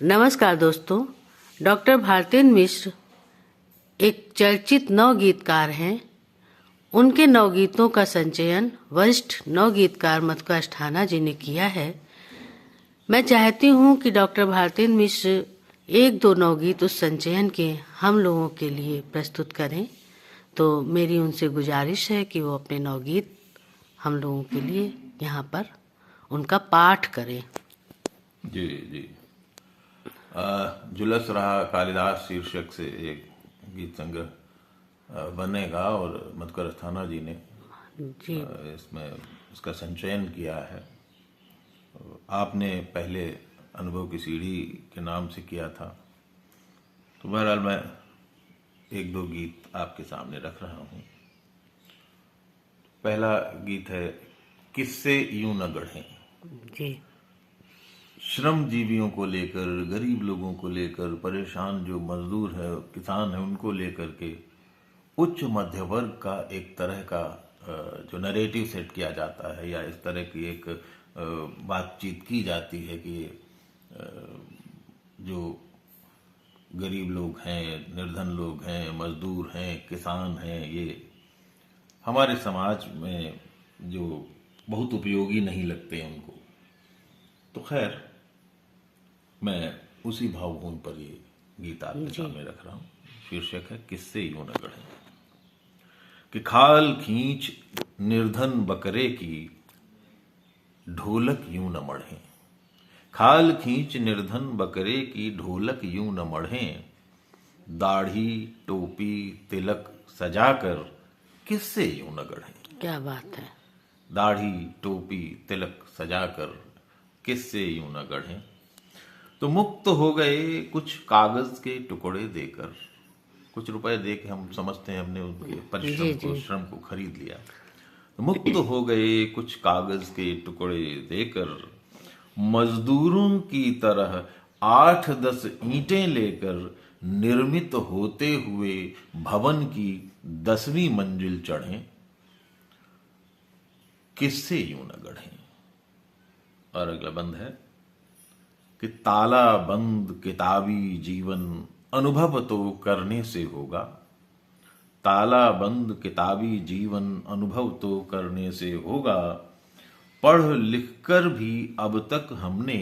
नमस्कार दोस्तों। डॉक्टर भारतेंद्र मिश्र एक चर्चित नवगीतकार हैं। उनके नवगीतों का संचयन वरिष्ठ नवगीतकार मधुकर अष्ठाना जी ने किया है। मैं चाहती हूँ कि डॉक्टर भारतेंद्र मिश्र एक दो नवगीत उस संचयन के हम लोगों के लिए प्रस्तुत करें। तो मेरी उनसे गुजारिश है कि वो अपने नवगीत हम लोगों के लिए यहाँ पर उनका पाठ करें। जी जी। जुलस रहा कालिदास शीर्षक से एक गीत संग्रह बनेगा और मधुकर अस्थाना जी ने जी इसमें इसका संचयन किया है। आपने पहले अनुभव की सीढ़ी के नाम से किया था, तो बहरहाल मैं एक दो गीत आपके सामने रख रहा हूँ। पहला गीत है किस्से यूं न गढ़ें। जी श्रम जीवियों को लेकर, गरीब लोगों को लेकर, परेशान जो मजदूर है, किसान है, उनको लेकर के उच्च मध्य वर्ग का एक तरह का जो नरेटिव सेट किया जाता है या इस तरह की एक बातचीत की जाती है कि जो गरीब लोग हैं, निर्धन लोग हैं, मजदूर हैं, किसान हैं, ये हमारे समाज में जो बहुत उपयोगी नहीं लगते उनको। तो खैर, मैं उसी भावभूमि पर ये गीत आपके सामने रख रहा हूँ। शीर्षक है किस्से यूं न गढ़ें। कि खाल खींच निर्धन बकरे की ढोलक यूं न मढ़ें। खाल खींच निर्धन बकरे की ढोलक यूं न मढ़ें। दाढ़ी टोपी तिलक सजाकर किस्से यूं न गढ़ें। क्या बात है। दाढ़ी टोपी तिलक सजाकर किस्से यूं न गढ़ें। तो मुक्त हो गए कुछ कागज के टुकड़े देकर। कुछ रुपए देके हम समझते हैं हमने उनके परिश्रम को, श्रम को खरीद लिया। तो मुक्त हो गए कुछ कागज के टुकड़े देकर, मजदूरों की तरह 8-10 ईंटें लेकर निर्मित होते हुए भवन की 10वीं मंजिल चढ़ें। किससे यूं न गढ़ें। और अगला बंद है कि ताला बंद किताबी जीवन अनुभव तो करने से होगा। ताला बंद किताबी जीवन अनुभव तो करने से होगा। पढ़ लिख कर भी अब तक हमने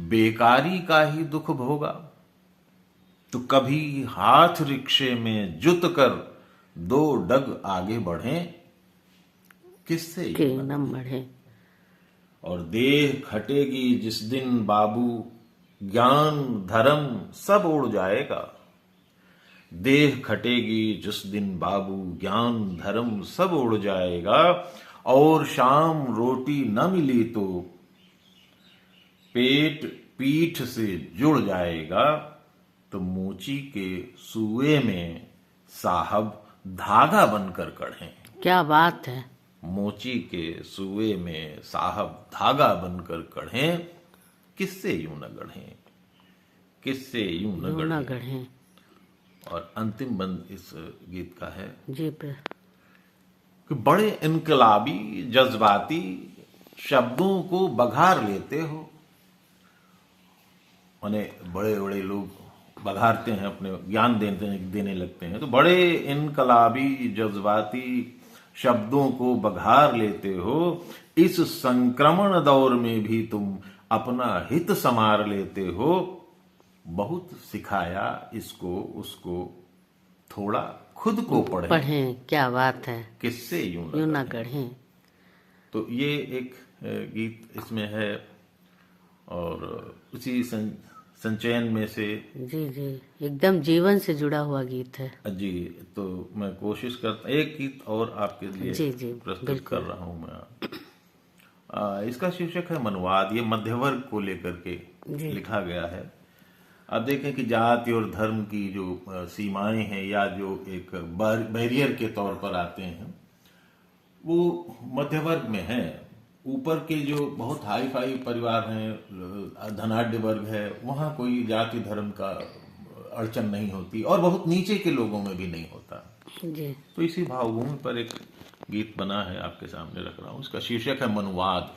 बेकारी का ही दुख भोगा। तो कभी हाथ रिक्शे में जुत कर 2 डग आगे बढ़ें। किससे न बढ़े। और देह खटेगी जिस दिन बाबू ज्ञान धर्म सब उड़ जाएगा। देह खटेगी जिस दिन बाबू ज्ञान धर्म सब उड़ जाएगा। और शाम रोटी न मिली तो पेट पीठ से जुड़ जाएगा। तो मोची के सुए में साहब धागा बनकर कढ़ें। क्या बात है। मोची के सुए में साहब धागा बनकर कढ़ें। किससे यूं न गढ़ें। किससे यूं न गढ़ें। और अंतिम बंद इस गीत का है जी कि बड़े इनकलाबी जज्बाती शब्दों को बघार लेते हो। उन्हें बड़े बड़े लोग बघारते हैं, अपने ज्ञान देने लगते हैं। तो बड़े इनकलाबी जज्बाती शब्दों को बघार लेते हो। इस संक्रमण दौर में भी तुम अपना हित संवार लेते हो। बहुत सिखाया इसको उसको, थोड़ा खुद को पढ़ें। क्या बात है। किससे यूं न गढ़ें। तो ये एक गीत इसमें है और उसी संचयन में से जी जी एकदम जीवन से जुड़ा हुआ गीत है। जी। तो मैं कोशिश करता एक गीत और आपके लिए जी प्रस्तुत कर रहा हूं मैं। इसका शीर्षक है मनवाद। ये मध्यवर्ग को लेकर के लिखा गया है। आप देखें कि जाति और धर्म की जो सीमाएं हैं या जो एक बैरियर के तौर पर आते हैं, वो मध्यवर्ग में है। ऊपर के जो बहुत हाई फाई परिवार हैं, धनाढ्य वर्ग है, वहां कोई जाति धर्म का अड़चन नहीं होती और बहुत नीचे के लोगों में भी नहीं होता जी। तो इसी भावभूमि पर एक गीत बना है, आपके सामने रख रहा हूं। इसका शीर्षक है मनवाद।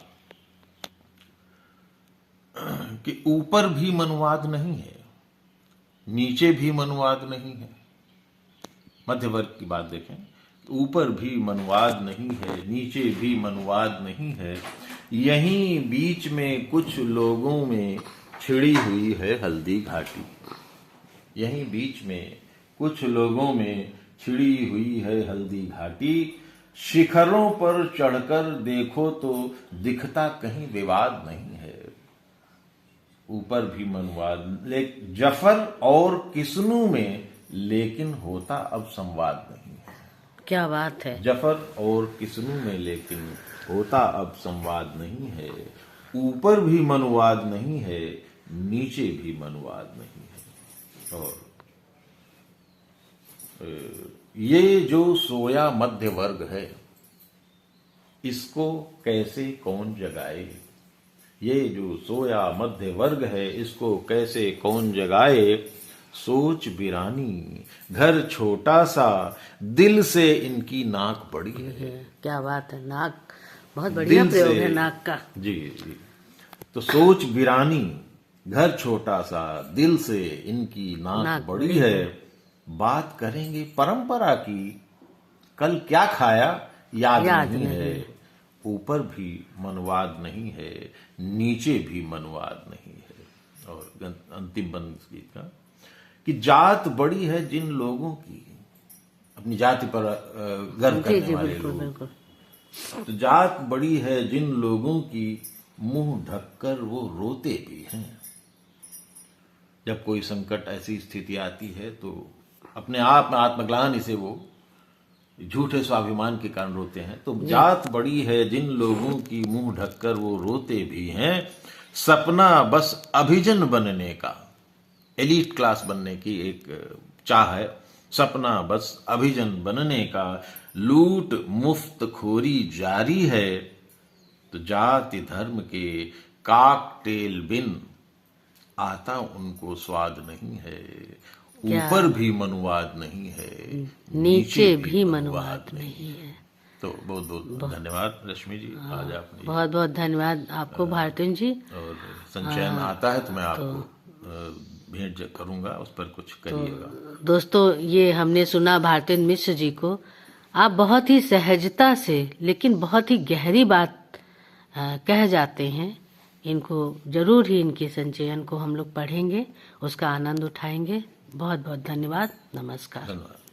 कि ऊपर भी मनुवाद नहीं है, नीचे भी मनुवाद नहीं है। मध्य वर्ग की बात देखें, ऊपर भी मनुवाद नहीं है, नीचे भी मनुवाद नहीं है, यहीं बीच में कुछ लोगों में छिड़ी हुई है हल्दी घाटी। यहीं बीच में कुछ लोगों में छिड़ी हुई है हल्दी घाटी। शिखरों पर चढ़कर देखो तो दिखता कहीं विवाद नहीं है। ऊपर भी मनुवाद जफर और किस्नू में, लेकिन होता अब संवाद नहीं है। क्या बात है। जफर और किस्नू में, लेकिन होता अब संवाद नहीं है। ऊपर भी मनुवाद नहीं है, नीचे भी मनुवाद नहीं है। और ये जो सोया मध्य वर्ग है, इसको कैसे कौन जगाए। ये जो सोया मध्य वर्ग है, इसको कैसे कौन जगाए। सोच बिरानी, घर छोटा सा, दिल से इनकी नाक बड़ी है। क्या बात है, नाक बहुत बढ़िया प्रयोग है नाक का। जी जी। तो सोच बिरानी, घर छोटा सा, दिल से इनकी नाक बड़ी है। बात करेंगे परंपरा की, कल क्या खाया याद नहीं है। ऊपर भी मनवाद नहीं है, नीचे भी मनवाद नहीं है। और अंतिम बंद गीत का कि जात बड़ी है जिन लोगों की, अपनी जाति पर गर्व करने वाले लोग। तो जात बड़ी है जिन लोगों की, मुंह ढककर वो रोते भी हैं। जब कोई संकट ऐसी स्थिति आती है तो अपने आप में आत्मग्लानि से वो झूठे स्वाभिमान के कारण रोते हैं। तो जात बड़ी है जिन लोगों की, मुंह ढककर वो रोते भी हैं। सपना बस अभिजन बनने का, एलीट क्लास बनने की एक चाह है। सपना बस अभिजन बनने का, लूट मुफ्त खोरी जारी है। तो जाति धर्म के काकटेल बिन, आता उनको स्वाद नहीं है। ऊपर भी मनुवाद नहीं है, नीचे भी मनुवाद नहीं है। तो बहुत बहुत धन्यवाद रश्मि जी। आज आपने बहुत बहुत धन्यवाद आपको भारतीन जी। और संचयन आता है तो मैं आपको भेंट करूंगा, उस पर कुछ करिएगा। तो दोस्तों, ये हमने सुना भारतीन मिश्र जी को। आप बहुत ही सहजता से लेकिन बहुत ही गहरी बात कह जाते हैं। इनको जरूर ही, इनके संचयन को हम लोग पढ़ेंगे, उसका आनंद उठाएंगे। बहुत बहुत धन्यवाद। नमस्कार। धन्यवाद।